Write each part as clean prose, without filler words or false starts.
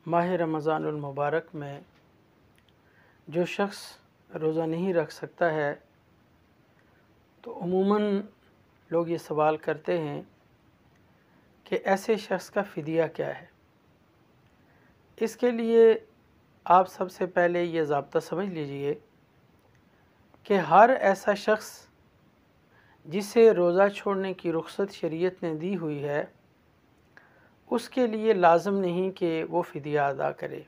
माह रमज़ानुल मुबारक में जो शख्स रोज़ा नहीं रख सकता है तो अमूमन लोग ये सवाल करते हैं कि ऐसे शख्स का फ़िदिया क्या है। इसके लिए आप सबसे पहले ये ज़ाब्ता समझ लीजिए कि हर ऐसा शख्स जिसे रोज़ा छोड़ने की रुख़्सत शरीयत ने दी हुई है उसके लिए लाज़िम नहीं कि वो फ़िदिया अदा करे,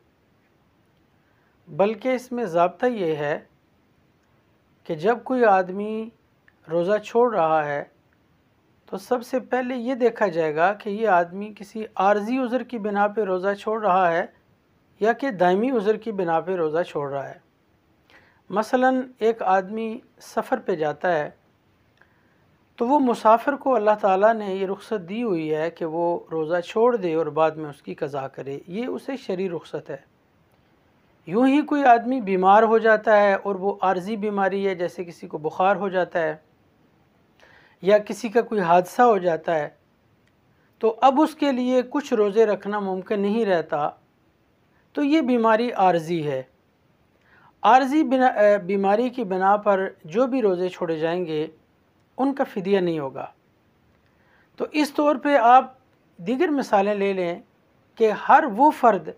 बल्कि इसमें ज़ाब्ता ये है कि जब कोई आदमी रोज़ा छोड़ रहा है तो सबसे पहले ये देखा जाएगा कि ये आदमी किसी आर्जी उज़र की बिना पे रोज़ा छोड़ रहा है या कि दायमी उज़र की बिना पे रोज़ा छोड़ रहा है। मसलन एक आदमी सफ़र पे जाता है तो वो मुसाफिर को अल्लाह ताला ने ये रुख़्सत दी हुई है कि वो रोज़ा छोड़ दे और बाद में उसकी क़ज़ा करे, ये उसे शरई रुख़्सत है। यूँ ही कोई आदमी बीमार हो जाता है और वो आर्जी बीमारी है, जैसे किसी को बुखार हो जाता है या किसी का कोई हादसा हो जाता है, तो अब उसके लिए कुछ रोज़े रखना मुमकिन नहीं रहता, तो ये बीमारी आर्जी है। आर्जी बीमारी की बिना पर जो भी रोज़े छोड़े जाएंगे उनका फ़िदिया नहीं होगा। तो इस तौर पे आप दीगर मिसालें ले लें कि हर वो फ़र्द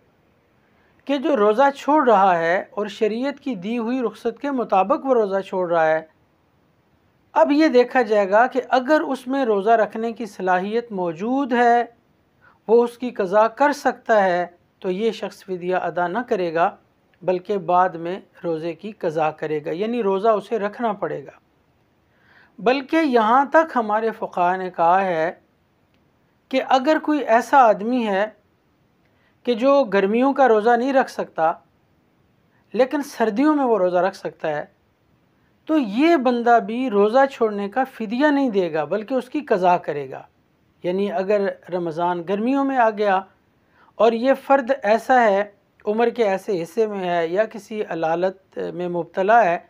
कि जो रोज़ा छोड़ रहा है और शरीयत की दी हुई रुख़्सत के मुताबिक वो रोज़ा छोड़ रहा है, अब ये देखा जाएगा कि अगर उसमें रोज़ा रखने की सलाहियत मौजूद है, वो उसकी क़ज़ा कर सकता है, तो ये शख्स फ़िदिया अदा न करेगा बल्कि बाद में रोज़े की क़ज़ा करेगा, यानी रोज़ा उसे रखना पड़ेगा। बल्कि यहाँ तक हमारे फ़ुक़हा ने कहा है कि अगर कोई ऐसा आदमी है कि जो गर्मियों का रोज़ा नहीं रख सकता लेकिन सर्दियों में वो रोज़ा रख सकता है, तो ये बंदा भी रोज़ा छोड़ने का फ़िदिया नहीं देगा बल्कि उसकी क़ज़ा करेगा। यानी अगर रमज़ान गर्मियों में आ गया और ये फ़र्द ऐसा है, उम्र के ऐसे हिस्से में है या किसी अलालत में मुब्तला है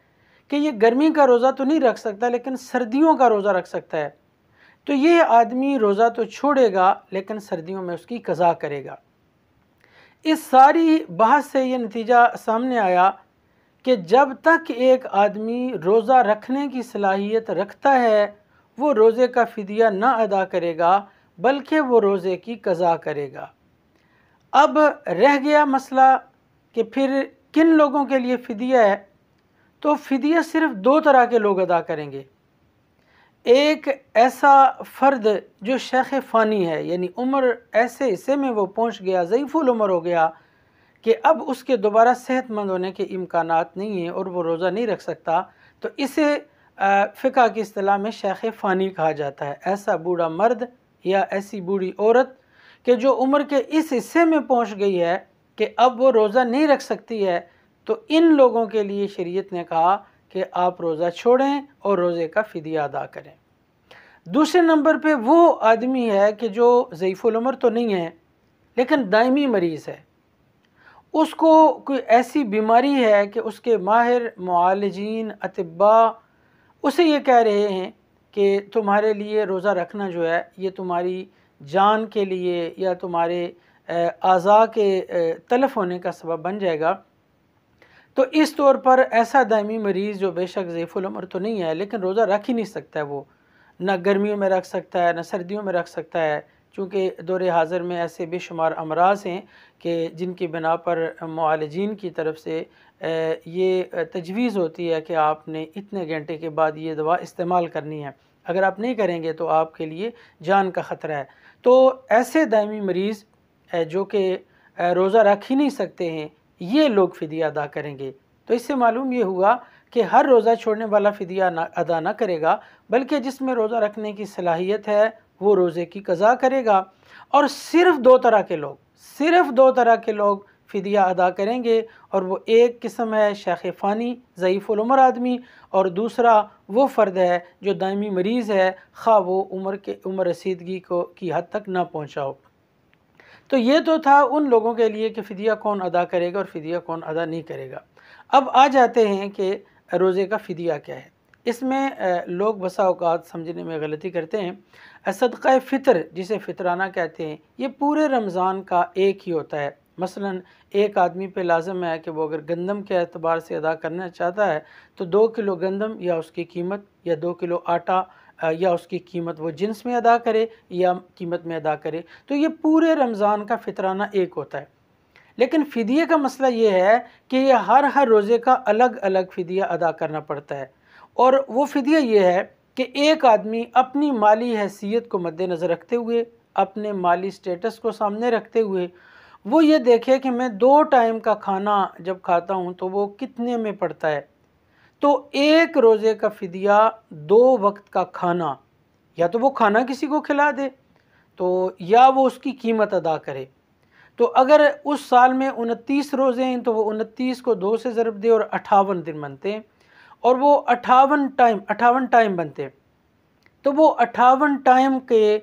कि ये गर्मी का रोज़ा तो नहीं रख सकता लेकिन सर्दियों का रोज़ा रख सकता है, तो ये आदमी रोज़ा तो छोड़ेगा लेकिन सर्दियों में उसकी क़ज़ा करेगा। इस सारी बहस से ये नतीजा सामने आया कि जब तक एक आदमी रोज़ा रखने की सलाहियत रखता है वो रोज़े का फ़िदिया ना अदा करेगा बल्कि वो रोज़े की क़ज़ा करेगा। अब रह गया मसला कि फिर किन लोगों के लिए फ़िदिया है, तो फ़िदिया सिर्फ़ दो तरह के लोग अदा करेंगे। एक ऐसा फ़र्द जो शेख फ़ानी है, यानी उम्र ऐसे हिस्से में वो पहुँच गया, ज़ईफ़ुल उम्र हो गया कि अब उसके दोबारा सेहतमंद होने के इम्कानात नहीं हैं और वो रोज़ा नहीं रख सकता, तो इसे फ़िक़्ह की इस्तिलाह में शेख फ़ानी कहा जाता है। ऐसा बूढ़ा मर्द या ऐसी बूढ़ी औरत कि जो उम्र के इस हिस्से में पहुँच गई है कि अब वो रोज़ा नहीं रख सकती है, तो इन लोगों के लिए शरीयत ने कहा कि आप रोज़ा छोड़ें और रोज़े का फ़िदिया अदा करें। दूसरे नंबर पे वो आदमी है कि जो ज़ईफ़ुल उम्र तो नहीं है लेकिन दायमी मरीज़ है, उसको कोई ऐसी बीमारी है कि उसके माहिर मुआलिजीन अतिब्बा उसे ये कह रहे हैं कि तुम्हारे लिए रोज़ा रखना जो है ये तुम्हारी जान के लिए या तुम्हारे आज़ा के तलफ़ होने का सबब बन जाएगा। तो इस तौर पर ऐसा दायमी मरीज़ जो बेशक ज़ईफ़ुल उम्र तो नहीं है लेकिन रोज़ा रख ही नहीं सकता है, वो न गर्मियों में रख सकता है न सर्दियों में रख सकता है, चूँकि दौर हाज़िर में ऐसे बेशुमार अमराज़ हैं कि जिनकी बिना पर मुआलिजीन की तरफ से ये तजवीज़ होती है कि आपने इतने घंटे के बाद ये दवा इस्तेमाल करनी है, अगर आप नहीं करेंगे तो आपके लिए जान का ख़तरा है। तो ऐसे दायमी मरीज़ जो कि रोज़ा रख ही नहीं सकते हैं, ये लोग फ़िदिया अदा करेंगे। तो इससे मालूम ये हुआ कि हर रोज़ा छोड़ने वाला फ़िदिया अदा ना करेगा, बल्कि जिसमें रोज़ा रखने की सलाहियत है वो रोज़े की क़ज़ा करेगा। और सिर्फ़ दो तरह के लोग फ़िदिया अदा करेंगे, और वो एक किस्म है शेख फ़ानी ज़ईफ़ुल उम्र आदमी, और दूसरा वो फ़र्द है जो दायमी मरीज़ है, ख़्वाह वो उम्र रसीदगी की हद तक ना पहुँचा हो। तो ये तो था उन लोगों के लिए कि फ़िदिया कौन अदा करेगा और फ़िदिया कौन अदा नहीं करेगा। अब आ जाते हैं कि रोज़े का फ़िदिया क्या है। इसमें लोग बसा औक़ात समझने में गलती करते हैं। सदक़ा फ़ितर जिसे फ़ितराना कहते हैं, ये पूरे रमज़ान का एक ही होता है, मसलन एक आदमी पे लाजम है कि वो अगर गंदम के एतबार से अदा करना चाहता है तो 2 किलो गंदम या उसकी कीमत, या 2 किलो आटा या उसकी कीमत वो जिन्स में अदा करे या कीमत में अदा करे। तो ये पूरे रमज़ान का फ़ितराना एक होता है। लेकिन फ़िदिये का मसला ये है कि ये हर रोज़े का अलग अलग फ़िदिया अदा करना पड़ता है। और वो फ़िदिया ये है कि एक आदमी अपनी माली हैसियत को मद्देनज़र रखते हुए, अपने माली स्टेटस को सामने रखते हुए, वो ये देखे कि मैं 2 टाइम का खाना जब खाता हूँ तो वो कितने में पड़ता है। तो एक रोज़े का फ़िदिया 2 वक्त का खाना, या तो वो खाना किसी को खिला दे, तो या वो उसकी कीमत अदा करे। तो अगर उस साल में 29 रोज़े हैं तो वो 29 को 2 से ज़रब दे और 58 दिन बनते हैं, और वो 58 टाइम बनते हैं। तो वो 58 टाइम के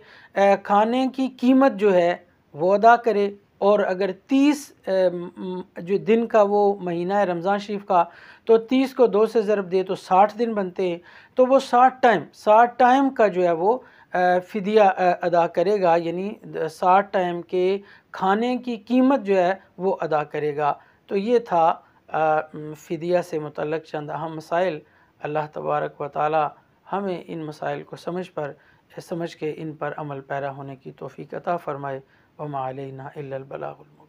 खाने की कीमत जो है वो अदा करे। और अगर 30 जो दिन का वो महीना है रमज़ान शरीफ का, तो 30 को 2 से ज़रब दे तो 60 दिन बनते हैं। तो वो 60 टाइम का जो है वो फ़िदिया अदा करेगा, यानी 60 टाइम के खाने की कीमत जो है वो अदा करेगा। तो ये था फ़िदिया से मुतल्लक़ चंद अहम मसाइल। अल्लाह तबारक व तआला हमें इन मसाइल को समझ के इन पर अमल पैरा होने की तौफ़ीक़ अता फ़रमाए। वमा अलैना इल्लल बलागुल मुबीन।